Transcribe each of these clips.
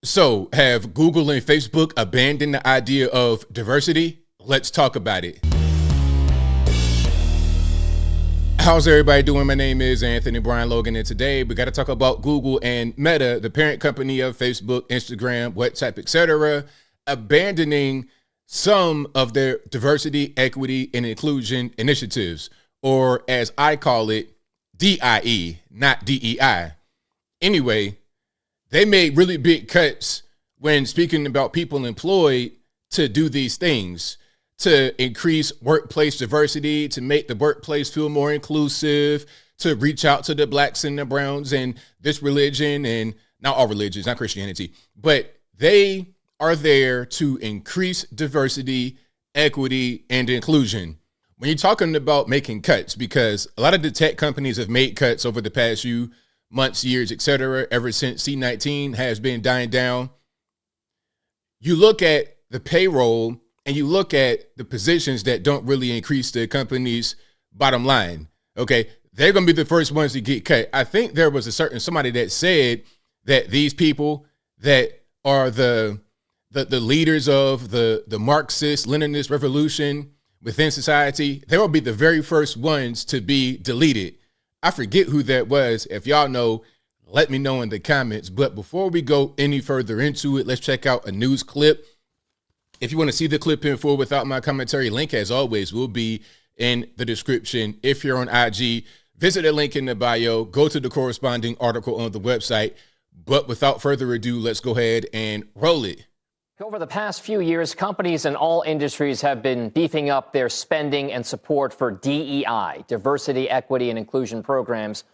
So, have Google and Facebook abandoned the idea of diversity? Let's talk about it. How's everybody doing? My name is Anthony Brian Logan, and today we got to talk about Google and Meta, the parent company of Facebook, Instagram, WhatsApp, etc., abandoning some of their diversity, equity, and inclusion initiatives, or as I call it, DIE, not DEI. Anyway, they made really big cuts when speaking about people employed to do these things, to increase workplace diversity, to make the workplace feel more inclusive, to reach out to the blacks and the browns and this religion, and not all religions, not Christianity, but they are there to increase diversity, equity, and inclusion. When you're talking about making cuts, because a lot of the tech companies have made cuts over the past few months, years, etc., ever since C-19 has been dying down, you look at the payroll and you look at the positions that don't really increase the company's bottom line. Okay, they're going to be the first ones to get cut. I think there was somebody that said that these people that are the leaders of the Marxist Leninist revolution within society, they will be the very first ones to be deleted. I forget who that was. If y'all know, let me know in the comments. But before we go any further into it, let's check out a news clip. If you want to see the clip in full without my commentary, link as always will be in the description. If you're on IG, visit the link in the bio, go to the corresponding article on the website. But without further ado, let's go ahead and roll it. Over the past few years, companies in all industries have been beefing up their spending and support for DEI, diversity, equity, and inclusion programs.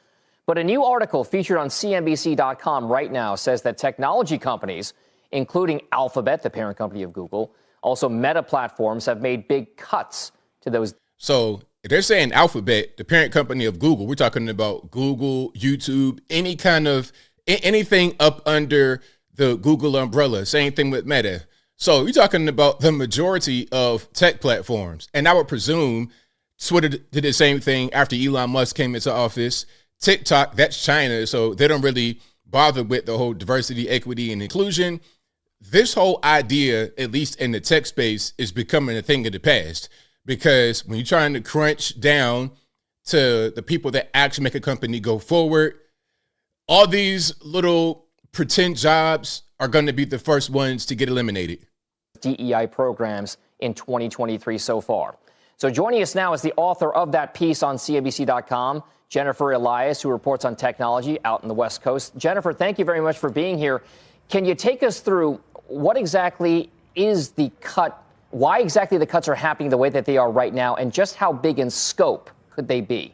But a new article featured on CNBC.com right now says that technology companies, including Alphabet, the parent company of Google, also Meta Platforms, have made big cuts to those. So if they're saying Alphabet, the parent company of Google, we're talking about Google, YouTube, anything up under the Google umbrella. Same thing with Meta. So you're talking about the majority of tech platforms. And I would presume Twitter did the same thing after Elon Musk came into office. TikTok, that's China, so they don't really bother with the whole diversity, equity, and inclusion. This whole idea, at least in the tech space, is becoming a thing of the past, because when you're trying to crunch down to the people that actually make a company go forward, all these little pretend jobs are going to be the first ones to get eliminated. DEI programs in 2023 so far. So joining us now is the author of that piece on CNBC.com, Jennifer Elias, who reports on technology out in the West Coast. Jennifer, thank you very much for being here. Can you take us through what exactly is the cut, why exactly the cuts are happening the way that they are right now, and just how big in scope could they be?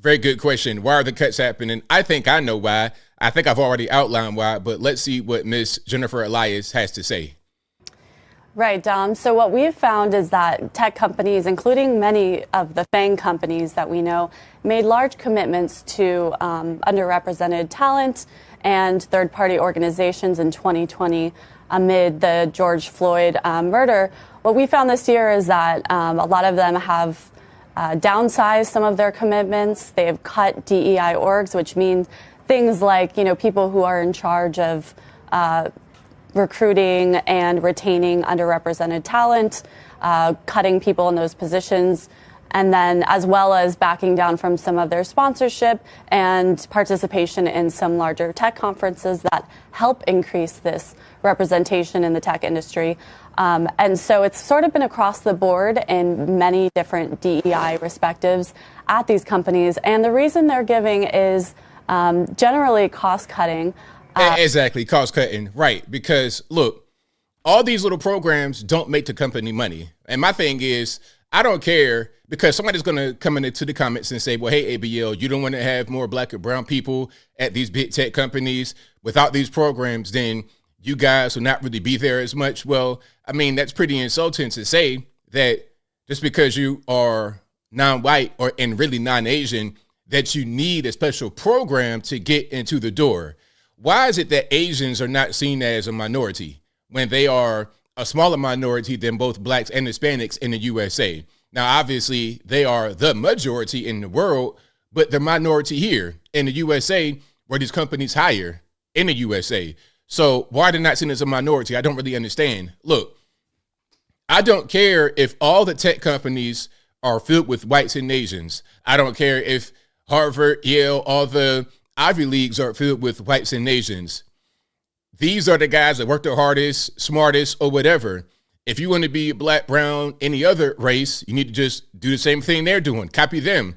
Very good question. Why are the cuts happening? I think I know why. I think I've already outlined why, but let's see what Miss Jennifer Elias has to say. Right, Dom. So what we've found is that tech companies, including many of the FANG companies that we know, made large commitments to underrepresented talent and third-party organizations in 2020 amid the George Floyd murder. What we found this year is that a lot of them have downsized some of their commitments. They have cut DEI orgs, which means things like, people who are in charge of recruiting and retaining underrepresented talent, cutting people in those positions, and then as well as backing down from some of their sponsorship and participation in some larger tech conferences that help increase this representation in the tech industry. And so it's sort of been across the board in many different DEI perspectives at these companies. And the reason they're giving is generally cost cutting. Exactly, cost cutting. Right. Because, look, all these little programs don't make the company money. And my thing is, I don't care, because somebody's going to come into the comments and say, well, hey, ABL, you don't want to have more black or brown people at these big tech companies. Without these programs, then you guys will not really be there as much. Well, I mean, that's pretty insulting to say that just because you are non-white and really non-Asian, that you need a special program to get into the door. Why is it that Asians are not seen as a minority when they are a smaller minority than both blacks and Hispanics in the USA? Now, obviously, they are the majority in the world, but the minority here in the USA, where these companies hire in the USA. So why are they not seen as a minority? I don't really understand. Look, I don't care if all the tech companies are filled with whites and Asians. I don't care if Harvard, Yale, all the Ivy Leagues are filled with whites and Asians. These are the guys that work the hardest, smartest, or whatever. If you want to be black, brown, any other race, you need to just do the same thing they're doing. Copy them.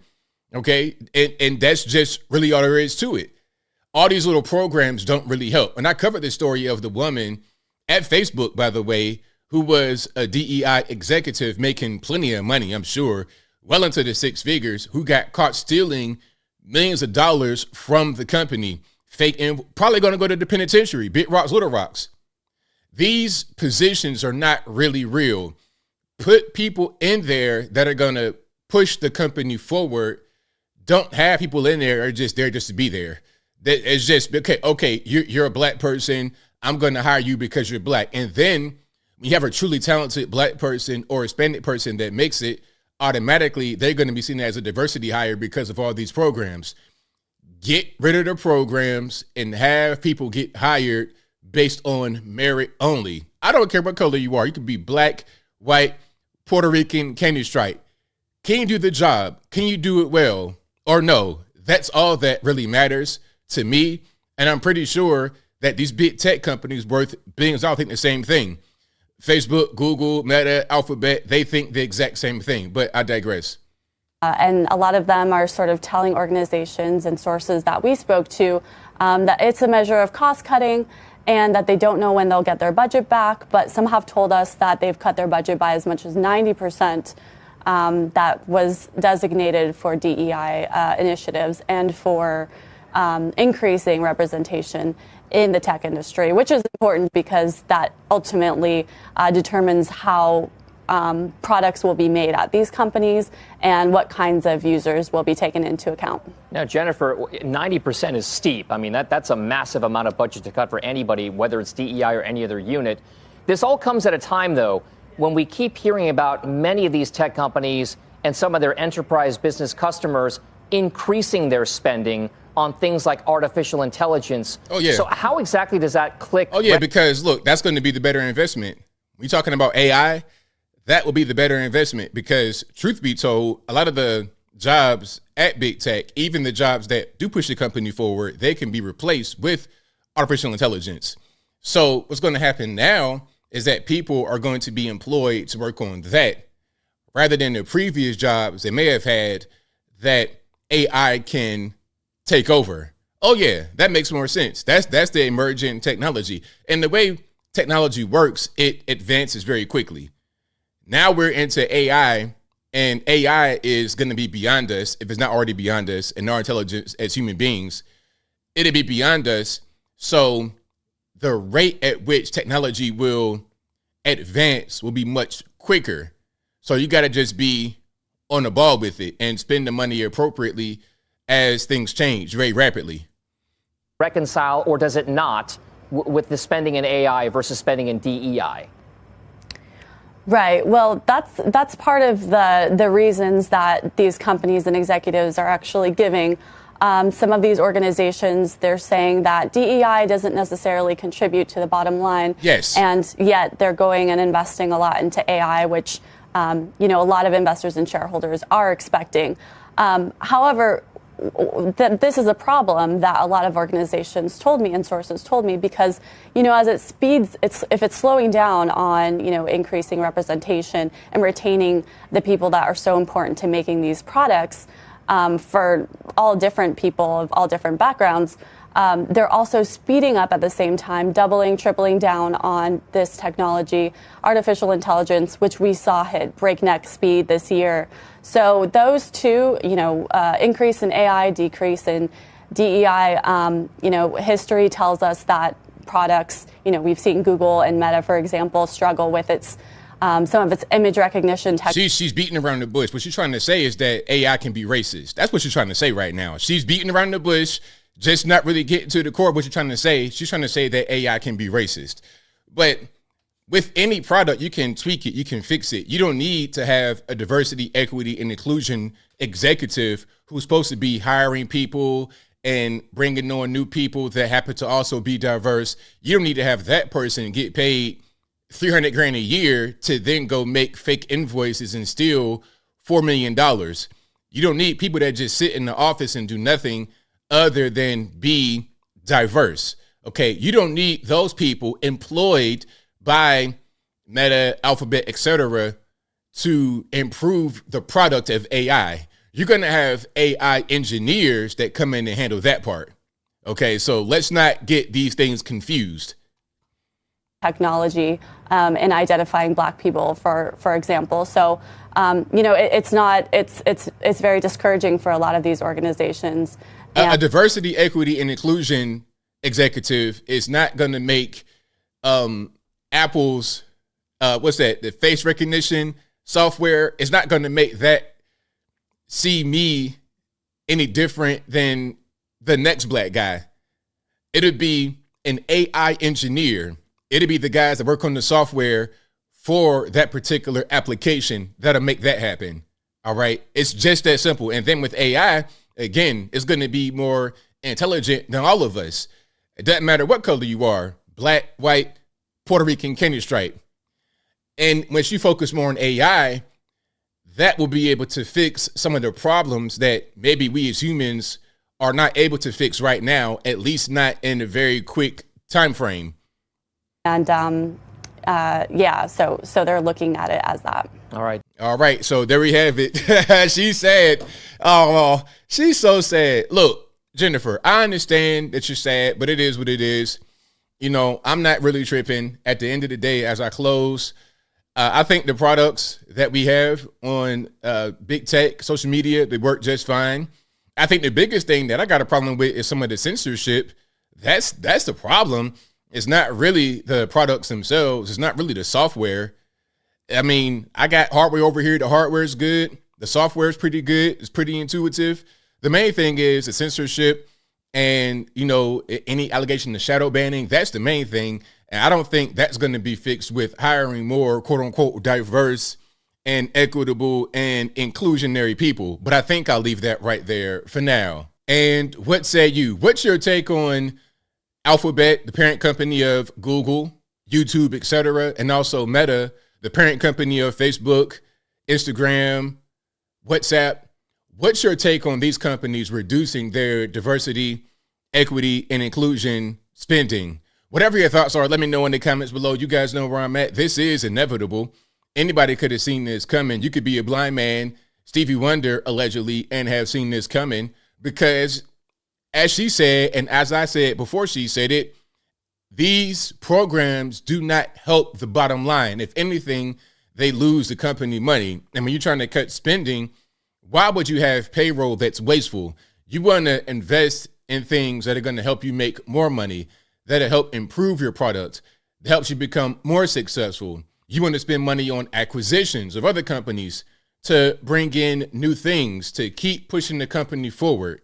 Okay? And that's just really all there is to it. All these little programs don't really help. And I covered the story of the woman at Facebook, by the way, who was a DEI executive making plenty of money, I'm sure, well into the six figures, who got caught stealing millions of dollars from the company, fake, and probably going to go to the penitentiary, big rocks, little rocks. These positions are not really real. Put people in there that are going to push the company forward. Don't have people in there are just there just to be there. That it's just, okay, you're a black person. I'm going to hire you because you're black. And then when you have a truly talented black person or Hispanic person that makes it, automatically they're going to be seen as a diversity hire because of all these programs. Get rid of the programs and have people get hired based on merit only. I don't care what color you are. You could be black, white, Puerto Rican, candy stripe. Can you do the job? Can you do it well or no? That's all that really matters to me. And I'm pretty sure that these big tech companies worth billions, I think the same thing. Facebook, Google, Meta, Alphabet, they think the exact same thing, but I digress. And a lot of them are sort of telling organizations and sources that we spoke to that it's a measure of cost cutting and that they don't know when they'll get their budget back. But some have told us that they've cut their budget by as much as 90% that was designated for DEI initiatives and for increasing representation in the tech industry, which is important because that ultimately determines how products will be made at these companies and what kinds of users will be taken into account. Now, Jennifer, 90% is steep. I mean, that's a massive amount of budget to cut for anybody, whether it's DEI or any other unit. This all comes at a time, though, when we keep hearing about many of these tech companies and some of their enterprise business customers increasing their spending on things like artificial intelligence. Oh, yeah. So how exactly does that click? Oh, yeah, because, look, that's going to be the better investment. We're talking about AI. That will be the better investment because, truth be told, a lot of the jobs at big tech, even the jobs that do push the company forward, they can be replaced with artificial intelligence. So what's going to happen now is that people are going to be employed to work on that rather than the previous jobs they may have had that AI can take over. Oh, yeah, that makes more sense. That's the emerging technology. And the way technology works, it advances very quickly. Now we're into AI, and AI is going to be beyond us, if it's not already beyond us, and our intelligence as human beings, it'll be beyond us. So the rate at which technology will advance will be much quicker. So you got to just be on the ball with it and spend the money appropriately as things change very rapidly. Reconcile, or does it not, with the spending in AI versus spending in DEI? Right. Well, that's part of the reasons that these companies and executives are actually giving. Some of these organizations, they're saying that DEI doesn't necessarily contribute to the bottom line. Yes. And yet they're going and investing a lot into AI, which, a lot of investors and shareholders are expecting. However, this is a problem that a lot of organizations told me and sources told me because, as it speeds, if it's slowing down on, increasing representation and retaining the people that are so important to making these products for all different people of all different backgrounds, they're also speeding up at the same time, doubling, tripling down on this technology, artificial intelligence, which we saw hit breakneck speed this year. So those two, increase in AI, decrease in DEI, history tells us that products, we've seen Google and Meta, for example, struggle with its some of its image recognition tech. She's beating around the bush. What she's trying to say is that AI can be racist. That's what she's trying to say right now. She's beating around the bush, just not really getting to the core of what she's trying to say. She's trying to say that AI can be racist. But with any product, you can tweak it, you can fix it. You don't need to have a diversity, equity, and inclusion executive who's supposed to be hiring people and bringing on new people that happen to also be diverse. You don't need to have that person get paid $300,000 a year to then go make fake invoices and steal $4 million. You don't need people that just sit in the office and do nothing other than be diverse. Okay, you don't need those people employed by Meta, Alphabet, etc. to improve the product of AI. You're going to have AI engineers that come in and handle that part. Okay, so let's not get these things confused. Technology in identifying Black people, for example. So, it's very discouraging for a lot of these organizations. A diversity, equity, and inclusion executive is not going to make Apple's, the face recognition software is not going to make that see me any different than the next Black guy. It'd be an AI engineer. It'd be the guys that work on the software for that particular application that'll make that happen. All right. It's just that simple. And then with AI, again, it's going to be more intelligent than all of us. It doesn't matter what color you are, Black, white, Puerto Rican, Kenyan stripe. And when you focus more on AI, that will be able to fix some of the problems that maybe we as humans are not able to fix right now, at least not in a very quick time frame. And so they're looking at it as that. All right. So there we have it. She said, oh, she's so sad. Look, Jennifer, I understand that you're sad, but it is what it is. You know, I'm not really tripping. At the end of the day, as I close, I think the products that we have on big tech, social media, they work just fine. I think the biggest thing that I got a problem with is some of the censorship. That's the problem. It's not really the products themselves. It's not really the software. I mean, I got hardware over here. The hardware is good. The software is pretty good. It's pretty intuitive. The main thing is the censorship and, any allegation of shadow banning. That's the main thing. And I don't think that's going to be fixed with hiring more, quote unquote, diverse and equitable and inclusionary people. But I think I'll leave that right there for now. And what say you? What's your take on Alphabet, the parent company of Google, YouTube, etc., and also Meta, the parent company of Facebook, Instagram, WhatsApp? What's your take on these companies reducing their diversity, equity, and inclusion spending? Whatever your thoughts are, let me know in the comments below. You guys know where I'm at. This is inevitable. Anybody could have seen this coming. You could be a blind man, Stevie Wonder, allegedly, and have seen this coming because, as she said, and as I said before she said it, these programs do not help the bottom line. If anything, they lose the company money. And when you're trying to cut spending, why would you have payroll that's wasteful? You want to invest in things that are going to help you make more money, that'll help improve your product, that helps you become more successful. You want to spend money on acquisitions of other companies to bring in new things, to keep pushing the company forward.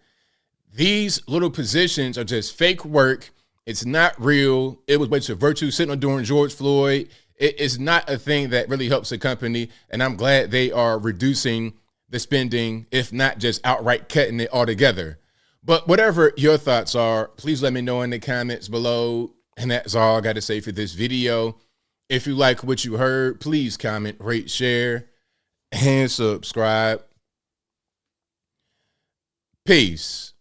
These little positions are just fake work. It's not real. It was a bunch of virtue sitting on during George Floyd. It is not a thing that really helps the company. And I'm glad they are reducing the spending, if not just outright cutting it altogether. But whatever your thoughts are, please let me know in the comments below. And that's all I got to say for this video. If you like what you heard, please comment, rate, share, and subscribe. Peace.